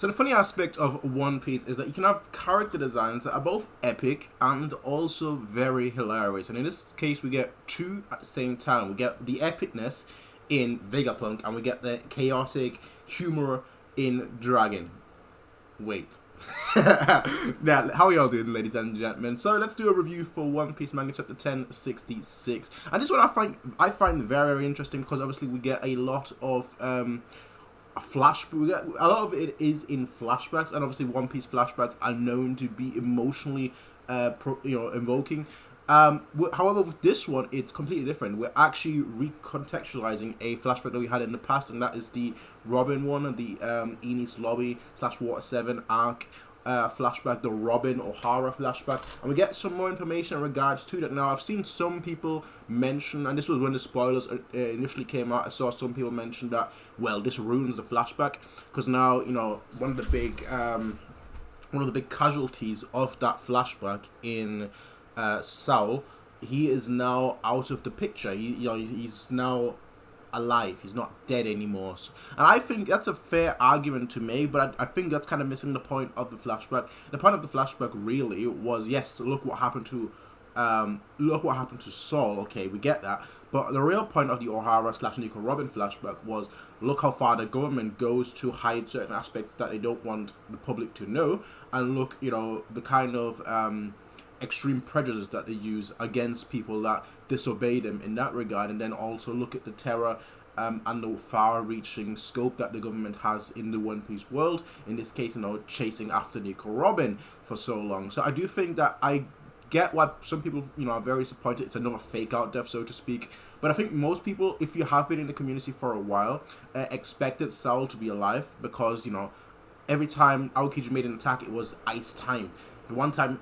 So the funny aspect of One Piece is that you can have character designs that are both epic and also very hilarious. And in this case, we get two at the same time. We get the epicness in Vegapunk, and we get the chaotic humor in Dragon. Wait. Now, how are y'all doing, ladies and gentlemen? So let's do a review for One Piece manga chapter 1066. And this one I find very, very interesting because obviously we get a lot of we get a lot of it is in flashbacks, and obviously One Piece flashbacks are known to be emotionally invoking. However, with this one, it's completely different. We're actually recontextualizing a flashback that we had in the past, and that is the Robin one, the Enies Lobby / Water 7 arc flashback, the Robin Ohara flashback, and we get some more information in regards to that. Now, I've seen some people mention, and this was when the spoilers initially came out, I saw some people mention that, well, this ruins the flashback, because now, one of the big casualties of that flashback in Sao, he is now out of the picture. He's now alive. He's not dead anymore. And I think that's a fair argument to make, but I think that's kind of missing the point of the flashback. The point of the flashback really was, yes, look what happened to Saul. Okay, we get that. But the real point of the Ohara / Nico Robin flashback was, look how far the government goes to hide certain aspects that they don't want the public to know, and look, the kind of extreme prejudice that they use against people that disobey them in that regard, and then also look at the terror and the far-reaching scope that the government has in the One Piece world, in this case, chasing after Nico Robin for so long. So I do think that I get why some people, are very disappointed. It's another fake-out death, so to speak. But I think most people, if you have been in the community for a while, expected Saul to be alive, because, every time Aokiji made an attack, it was ice time. One time,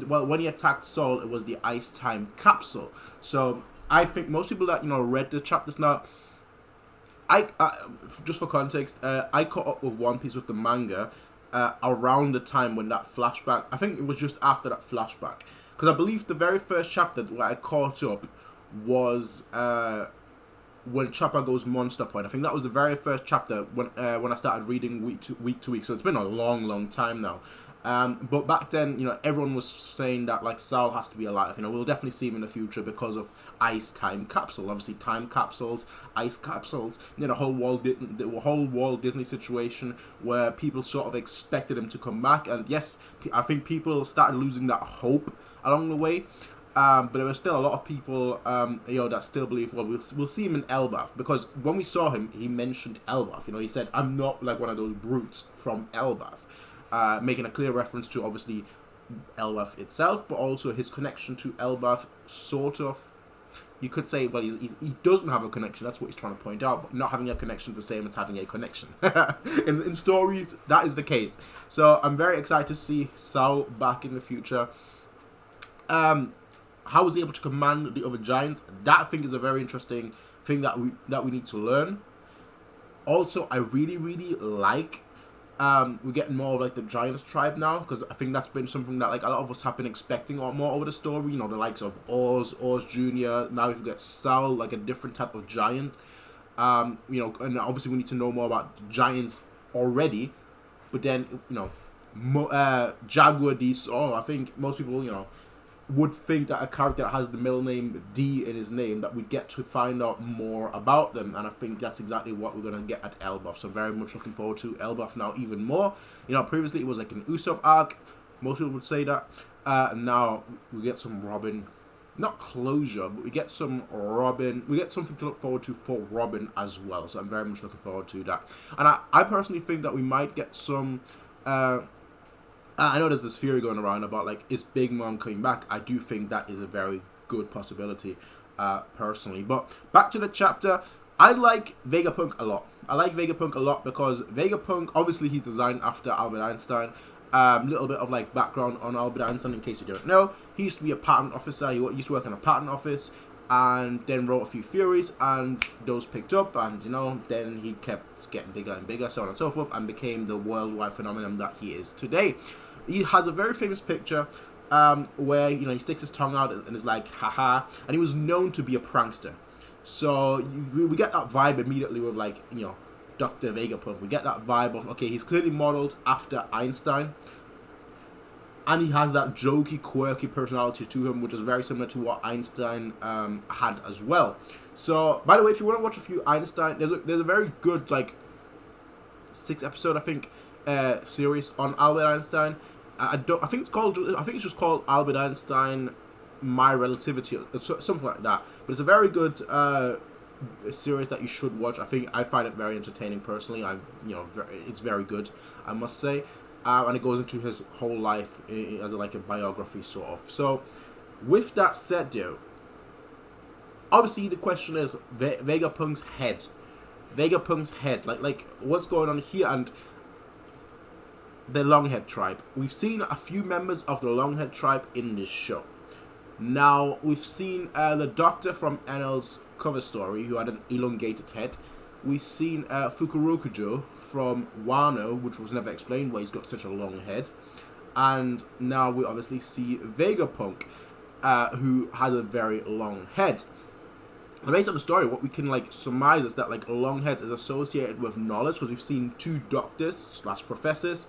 when he attacked Saul, it was the Ice Time capsule. So I think most people that read the chapters now, just for context, I caught up with One Piece with the manga around the time when that flashback. I think it was just after that flashback, because I believe the very first chapter where I caught up was when Chopper goes Monster Point. I think that was the very first chapter when I started reading week to week. So it's been a long time now. But back then, everyone was saying that, like, Saul has to be alive. We'll definitely see him in the future because of Ice Time Capsule. Obviously, time capsules, ice capsules. The whole Walt Disney situation where people sort of expected him to come back. And yes, I think people started losing that hope along the way. But there were still a lot of people, that still believe, well, we'll see him in Elbaf. Because when we saw him, he mentioned Elbaf. He said, I'm not like one of those brutes from Elbaf. Making a clear reference to, obviously, Elbaf itself, but also his connection to Elbaf, sort of. You could say, well, he doesn't have a connection. That's what he's trying to point out. But not having a connection is the same as having a connection. in stories, that is the case. So I'm very excited to see Sao back in the future. How was he able to command the other giants? That, I think, is a very interesting thing that we need to learn. Also, I really like we're getting more of, like, the Giants tribe now, because I think that's been something that, like, a lot of us have been expecting or more over the story. The likes of Oz Jr. Now we've got Sal, like a different type of giant. And obviously we need to know more about giants already. But then, Jaguar D. Saul, I think most people, would think that a character that has the middle name D in his name, that we'd get to find out more about them, and I think that's exactly what we're going to get at Elbaf. So very much looking forward to Elbaf now even more. Previously it was like an Usopp arc, most people would say that. Now we get some Robin, not closure, but we get some Robin, we get something to look forward to for Robin as well. So I'm very much looking forward to that. And I personally think that we might get some I know there's this theory going around about, like, is Big Mom coming back? I do think that is a very good possibility, personally. But back to the chapter, I like Vegapunk a lot. I like Vegapunk a lot because Vegapunk, obviously, he's designed after Albert Einstein. Little bit of, like, background on Albert Einstein in case you don't know. He used to be a patent officer. He used to work in a patent office, and then wrote a few theories, and those picked up, and then he kept getting bigger and bigger, so on and so forth, and became the worldwide phenomenon that he is today. He has a very famous picture where he sticks his tongue out and is like, haha, and he was known to be a prankster. So we get that vibe immediately with, like, Dr. Vegapunk. We get that vibe of, okay, he's clearly modeled after Einstein, and he has that jokey, quirky personality to him, which is very similar to what Einstein had as well. So, by the way, if you want to watch a few Einstein, there's a very good, like, 6-episode, I think, series on Albert Einstein. I think it's just called Albert Einstein, My Relativity, or something like that. But it's a very good series that you should watch. I find it very entertaining personally. It's very good, I must say. And it goes into his whole life as like a biography sort of. So, with that said, though, obviously the question is Vegapunk's head. Vegapunk's head, like what's going on here, and the Longhead tribe. We've seen a few members of the Longhead tribe in this show. Now, we've seen the Doctor from Enel's cover story, who had an elongated head. We've seen Fukurokujo from Wano, which was never explained why he's got such a long head. And now we obviously see Vegapunk, who has a very long head. And based on the story, what we can like surmise is that like long heads is associated with knowledge, because we've seen 2 doctors / professors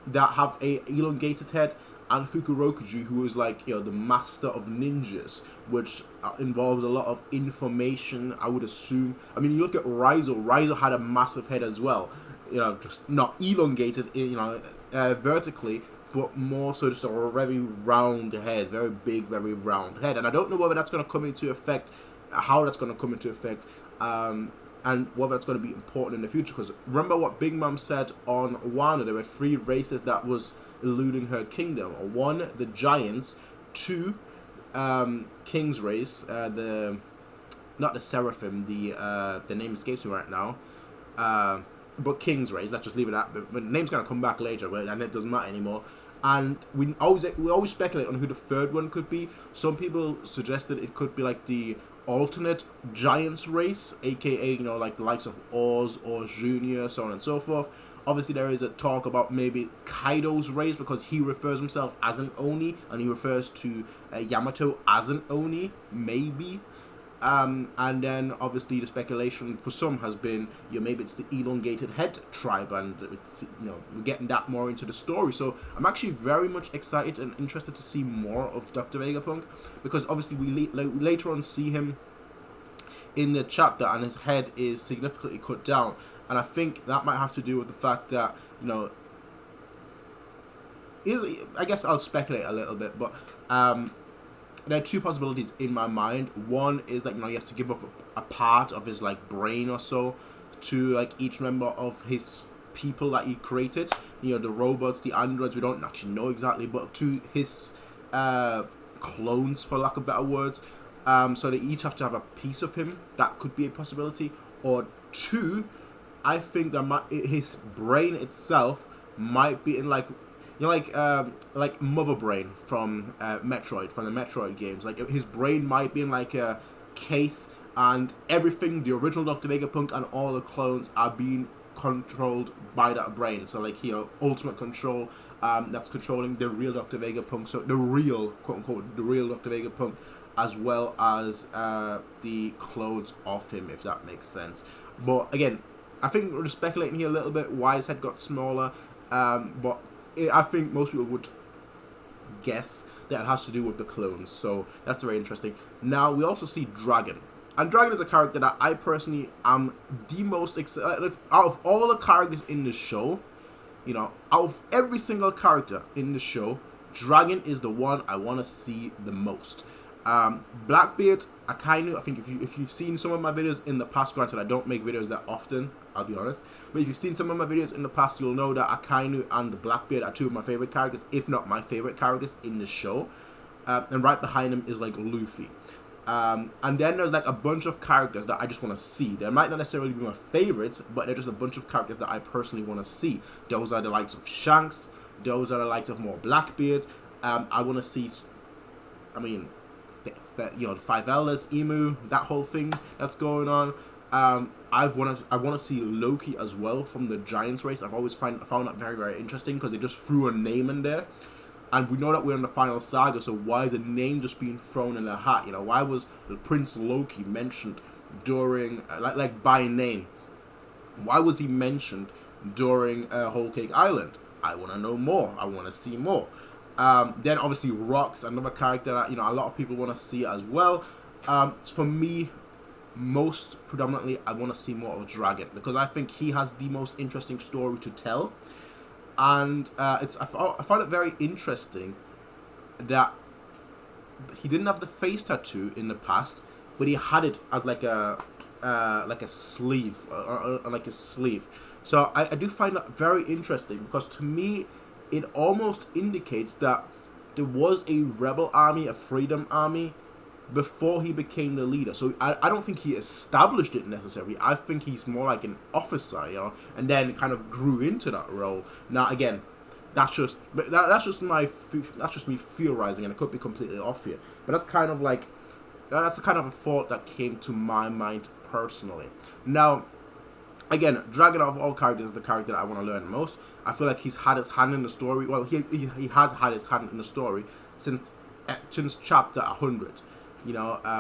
that have a elongated head, and Fukurokuji, who is like, the master of ninjas, which involves a lot of information, I would assume. I mean, you look at Raizo. Raizo had a massive head as well, just not elongated, vertically, but more so just a very round head, very big, very round head. And I don't know whether that's going to come into effect, how that's going to come into effect, and whether that's going to be important in the future. Because remember what Big Mom said on Wano, there were 3 races that was eluding her kingdom. 1, the Giants. 2, King's race. Not the Seraphim. The name escapes me right now. But King's race. Let's just leave it at. But the name's gonna come back later, and it doesn't matter anymore. And we always speculate on who the 3rd one could be. Some people suggested it could be like the alternate Giants race, aka like the likes of Oz or Junior, so on and so forth. Obviously, there is a talk about maybe Kaido's race, because he refers himself as an Oni, and he refers to Yamato as an Oni, maybe. And then, obviously, the speculation for some has been, maybe it's the elongated head tribe, and it's, we're getting that more into the story. So, I'm actually very much excited and interested to see more of Dr. Vegapunk, because obviously we later on see him in the chapter, and his head is significantly cut down. And I think that might have to do with the fact that, I guess I'll speculate a little bit, but there are 2 possibilities in my mind. One is that, he has to give up a part of his, like, brain or so to, like, each member of his people that he created. The robots, the androids, we don't actually know exactly, but to his clones, for lack of better words. So they each have to have a piece of him. That could be a possibility. Or 2, I think that his brain itself might be in like Mother Brain from Metroid, from the Metroid games. Like his brain might be in like a case, and everything, the original Dr. Vegapunk and all the clones are being controlled by that brain. So like ultimate control, that's controlling the real Dr. Vegapunk. So the real, quote unquote, the real Dr. Vegapunk, as well as the clones of him, if that makes sense. But again, I think we're just speculating here a little bit why his head got smaller, but I think most people would guess that it has to do with the clones, so that's very interesting. Now, we also see Dragon, and Dragon is a character that I personally am the most excited, out of all the characters in the show, out of every single character in the show, Dragon is the one I want to see the most. Blackbeard, Akainu, I think if you've seen some of my videos in the past, granted I don't make videos that often, I'll be honest, but if you've seen some of my videos in the past, you'll know that Akainu and Blackbeard are 2 of my favorite characters, if not my favorite characters in the show. And right behind him is like Luffy. And then there's like a bunch of characters that I just want to see. They might not necessarily be my favorites, but they're just a bunch of characters that I personally want to see. Those are the likes of Shanks, those are the likes of more Blackbeard. I want to see, the 5 Elders, Emu, that whole thing that's going on. I want to see Loki as well from the Giants race. I've always found that very, very interesting, because they just threw a name in there, and we know that we're in the final saga. So why is a name just being thrown in a hat? Why was Prince Loki mentioned during like by name? Why was he mentioned during Whole Cake Island? I want to know more. I want to see more. Then obviously Rock's another character that a lot of people want to see as well. For me, most predominantly, I want to see more of Dragon because I think he has the most interesting story to tell, and I found it very interesting that he didn't have the face tattoo in the past, but he had it as like a sleeve, like a sleeve. So I do find that very interesting because to me, it almost indicates that there was a rebel army, a freedom army, before he became the leader. So I don't think he established it necessarily. I think he's more like an officer, and then kind of grew into that role. Now again, that's just me theorizing, and it could be completely off here. But that's kind of a thought that came to my mind personally. Now, again, Dragon of all characters is the character that I want to learn most. I feel like he's had his hand in the story. Well, he has had his hand in the story since chapter 100.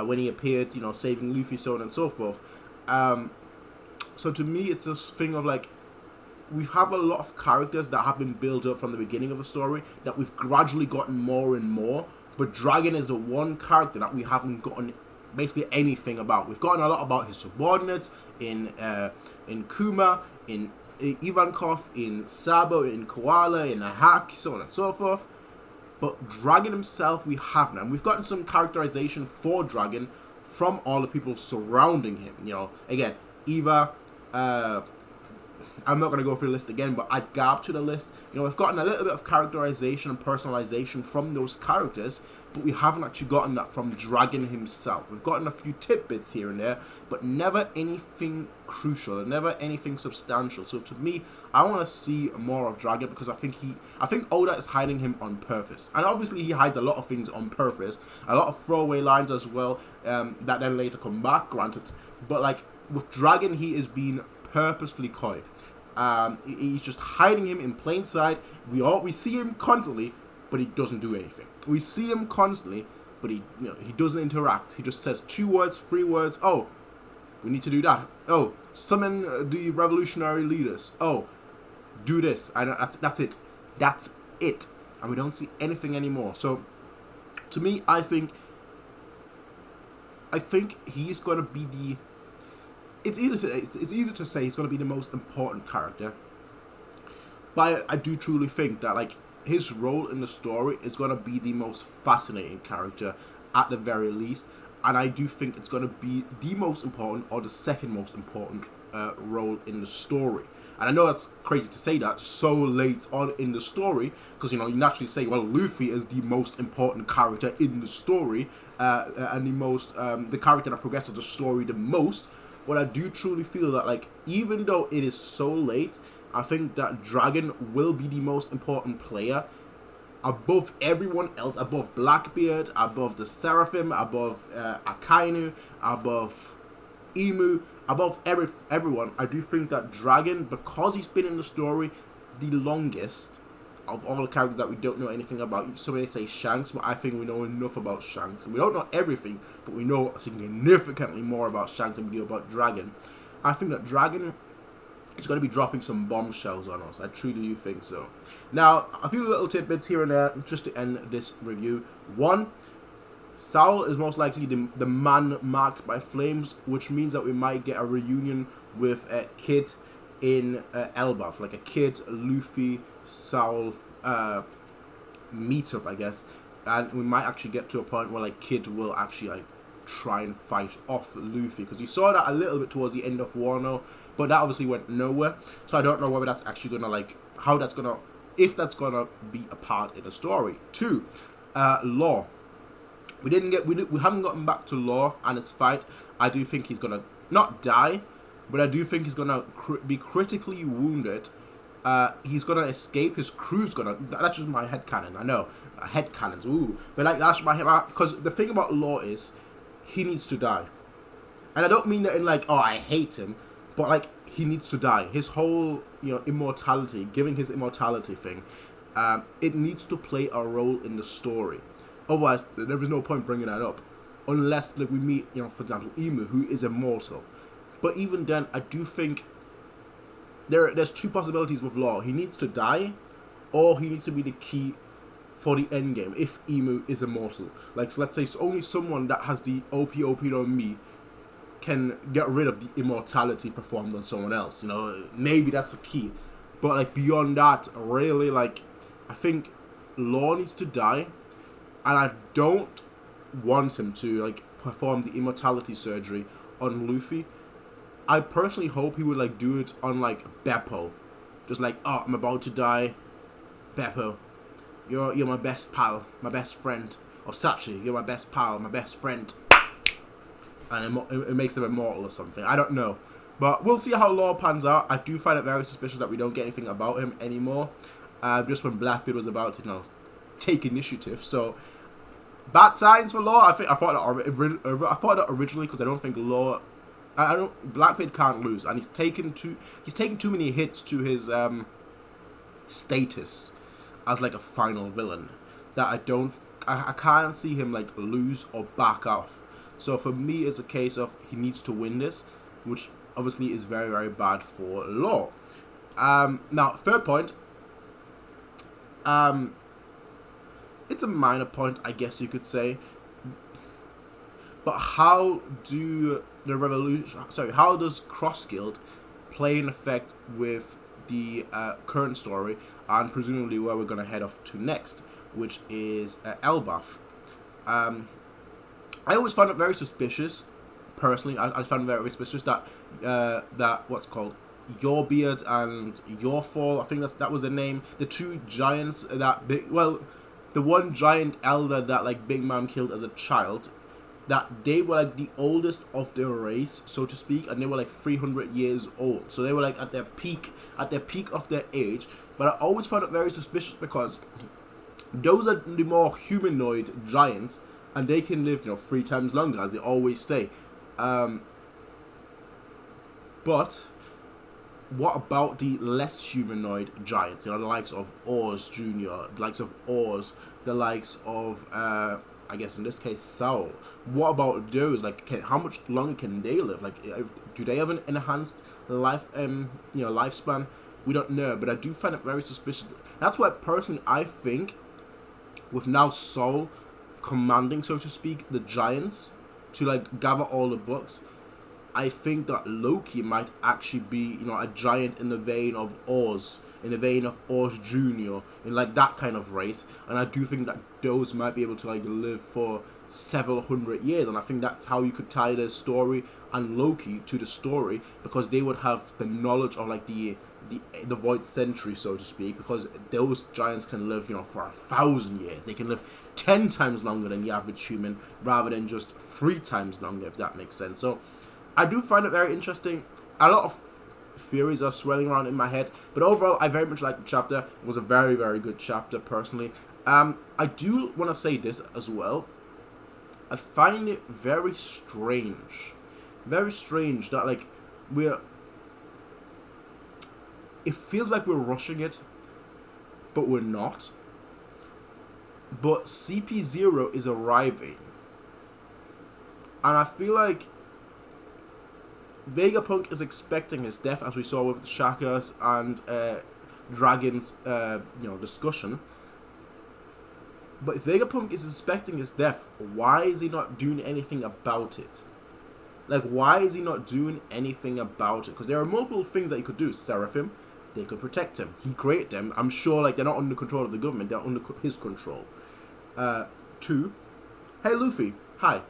When he appeared, saving Luffy, so on and so forth. So to me, it's this thing of like, we have a lot of characters that have been built up from the beginning of the story that we've gradually gotten more and more. But Dragon is the one character that we haven't gotten basically anything about. We've gotten a lot about his subordinates in Qumu, in Ivankov, in Sabo, in Koala, in Ahak, so on and so forth. But Dragon himself, we haven't. And we've gotten some characterization for Dragon from all the people surrounding him. Again, Eva, I'm not going to go through the list again, but I'd gab to the list. We've gotten a little bit of characterization and personalization from those characters, but we haven't actually gotten that from Dragon himself. We've gotten a few tidbits here and there, but never anything crucial, never anything substantial. So to me, I want to see more of Dragon because I think Oda is hiding him on purpose. And obviously he hides a lot of things on purpose, a lot of throwaway lines as well, that then later come back, granted. But like with Dragon, he is being purposefully coy. He's just hiding him in plain sight. We see him constantly, but he doesn't do anything. We see him constantly, but he doesn't interact. He just says 2 words, 3 words. Oh, we need to do that. Oh, summon the revolutionary leaders. Oh, do this. And that's it. That's it. And we don't see anything anymore. So, to me, I think he's gonna be the. It's easy to say he's going to be the most important character, but I do truly think that like his role in the story is going to be the most fascinating character at the very least, and I do think it's going to be the most important or the second most important role in the story. And I know that's crazy to say that so late on in the story, because you naturally say, well, Luffy is the most important character in the story, and the character that progresses the story the most. But I do truly feel that, like, even though it is so late, I think that Dragon will be the most important player above everyone else, above Blackbeard, above the Seraphim, above Akainu, above Emu, above everyone. I do think that Dragon, because he's been in the story the longest of all the characters that we don't know anything about. So they say Shanks, but I think we know enough about Shanks. We don't know everything, but we know significantly more about Shanks than we do about Dragon. I think that Dragon is going to be dropping some bombshells on us. I truly do think so. Now, a few little tidbits here and there just to end this review. 1, Saul is most likely the man marked by flames, which means that we might get a reunion with Kid in Elbaf, like a Kid, Luffy, Saul meetup, I guess, and we might actually get to a point where like Kid will actually like try and fight off Luffy, because you saw that a little bit towards the end of Wano, but that obviously went nowhere. So I don't know whether that's actually gonna like if that's gonna be a part in the story. 2, Law. We haven't gotten back to Law and his fight. I do think he's gonna not die, but I do think he's gonna be critically wounded. He's gonna escape. His crew's gonna. That's just my headcanon. I know headcanons. Ooh, but like that's my head. Because the thing about Law is, he needs to die, and I don't mean that in like, oh, I hate him, but like he needs to die. His whole immortality, giving his immortality thing, it needs to play a role in the story. Otherwise, there is no point bringing that up, unless like we meet, for example, Emu, who is immortal. But even then, I do think there's two possibilities with Law. He needs to die, or he needs to be the key for the end game if Emu is immortal. Like, so let's say only someone that has the OP on me can get rid of the immortality performed on someone else. You know, maybe that's the key. But like beyond that, really, like, I think Law needs to die, and I don't want him to like perform the immortality surgery on Luffy. I personally hope he would like do it on like Beppo, just like, oh, I'm about to die, Beppo, you're my best pal, my best friend, or Sachi, you're my best pal, my best friend, and it makes them immortal or something. I don't know, but we'll see how Law pans out. I do find it very suspicious that we don't get anything about him anymore. Just when Blackbeard was about to, you know, take initiative. So bad signs for Law. I thought that originally, because I don't think Law, Blackbeard can't lose, and he's taken too many hits to his status as like a final villain that I can't see him like lose or back off. So for me, it's a case of he needs to win this, which obviously is very, very bad for Law. Now, third point. It's a minor point, I guess you could say. But how do the revolution? Sorry, how does Cross Guild play an effect with the current story and presumably where we're gonna head off to next, which is Elbaf? I always found it very suspicious. Personally, I found it very suspicious that that what's called Your Beard and Your Fall, I think that was the name. The two giants that the one giant elder that like Big Mom killed as a child, that they were like the oldest of their race, so to speak, and they were like 300 years old. So they were like at their peak of their age. But I always found it very suspicious because those are the more humanoid giants, and they can live, you know, 3 times longer, as they always say. But what about the less humanoid giants? You know, the likes of Oz Jr., the likes of Oz, the likes of, I guess in this case, Saul. What about those? Like, how much longer can they live? Like, do they have an enhanced lifespan? We don't know, but I do find it very suspicious. That's why, personally, I think, with now Saul commanding, so to speak, the giants to, like, gather all the books, I think that Loki might actually be, you know, a giant in the vein of Oz, in the vein of Oz Jr., in like that kind of race. And I do think that those might be able to like live for several hundred years. And I think that's how you could tie the story and Loki to the story, because they would have the knowledge of like the Void Century, so to speak, because those giants can live, you know, for 1,000 years. They can live 10 times longer than the average human, rather than just 3 times longer, if that makes sense. So I do find it very interesting. A lot of theories are swirling around in my head, but overall, I very much liked the chapter. It was a very, very good chapter, personally. I do want to say this as well. I find it very strange that like it feels like we're rushing it, but we're not. But CP0 is arriving, and I feel like Vegapunk is expecting his death, as we saw with Shaka's and Dragon's discussion. But if Vegapunk is expecting his death, why is he not doing anything about it? Like, why is he not doing anything about it? Because there are multiple things that he could do. Seraphim, they could protect him. He created them. I'm sure, like, they're not under control of the government. They're under his control. 2. Hey, Luffy. Hi.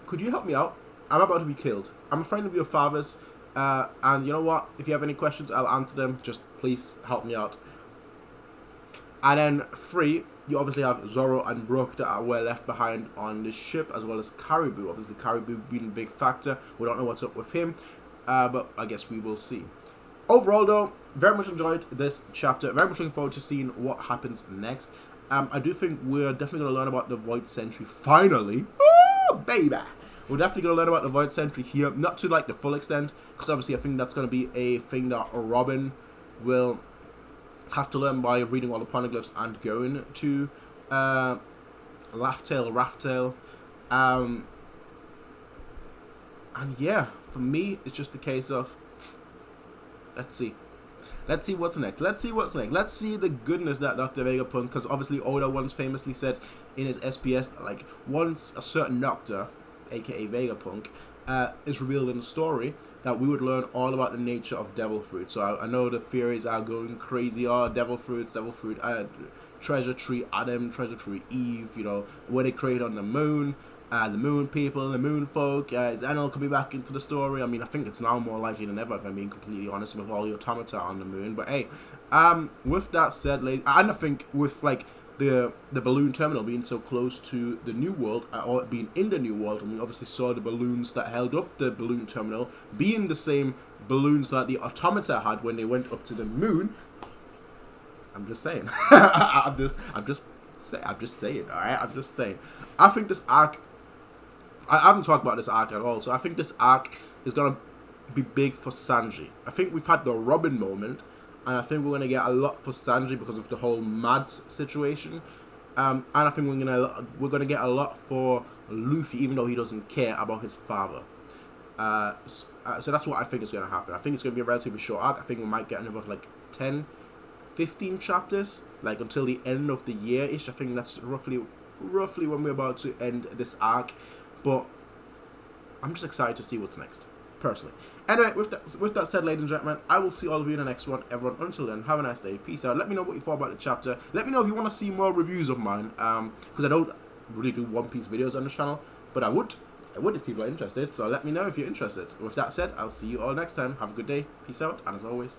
Could you help me out? I'm about to be killed. I'm a friend of your father's. And you know what? If you have any questions, I'll answer them. Just please help me out. And then 3, you obviously have Zoro and Brook that were left behind on the ship, as well as Caribou. Obviously, Caribou being a big factor. We don't know what's up with him, but I guess we will see. Overall, though, very much enjoyed this chapter. Very much looking forward to seeing what happens next. I do think we're definitely going to learn about the Void Century finally. Woo, baby! We're definitely going to learn about the Void Century here. Not to, like, the full extent, because obviously I think that's going to be a thing that Robin will have to learn by reading all the poneglyphs and going to Raftail. And yeah, for me, it's just a case of, let's see. Let's see what's next. Let's see what's next. Let's see the goodness that Dr. Vegapunk, because obviously Oda once famously said in his SPS, like, once a certain doctor, aka Vegapunk, is revealed in the story, that we would learn all about the nature of devil fruit. So I know the theories are going crazy. Oh, devil fruit, treasure tree Adam, treasure tree Eve, you know, where they create on the moon people, the moon folk. Is Enel coming back into the story? I mean, I think it's now more likely than ever, if I'm being completely honest, with all the automata on the moon. But hey, with that said, and I think with like the balloon terminal being so close to the new world, or being in the new world, and we obviously saw the balloons that held up the balloon terminal being the same balloons that the automata had when they went up to the moon. I'm just saying. I'm just saying. All right, I'm just saying. I think this arc. I haven't talked about this arc at all, so I think this arc is gonna be big for Sanji. I think we've had the Robin moment, and I think we're gonna get a lot for Sanji because of the whole Mads situation. And I think we're gonna get a lot for Luffy, even though he doesn't care about his father. So that's what I think is gonna happen. I think it's gonna be a relatively short arc. I think we might get another like 10, 15 chapters, like until the end of the year-ish. I think that's roughly when we're about to end this arc. But I'm just excited to see what's next, personally. Anyway, with that said, ladies and gentlemen, I will see all of you in the next one. Everyone, until then, have a nice day. Peace out. Let me know what you thought about the chapter. Let me know if you want to see more reviews of mine, because I don't really do One Piece videos on the channel, but I would if people are interested. So let me know if you're interested. With that said, I'll see you all next time. Have a good day. Peace out, and as always,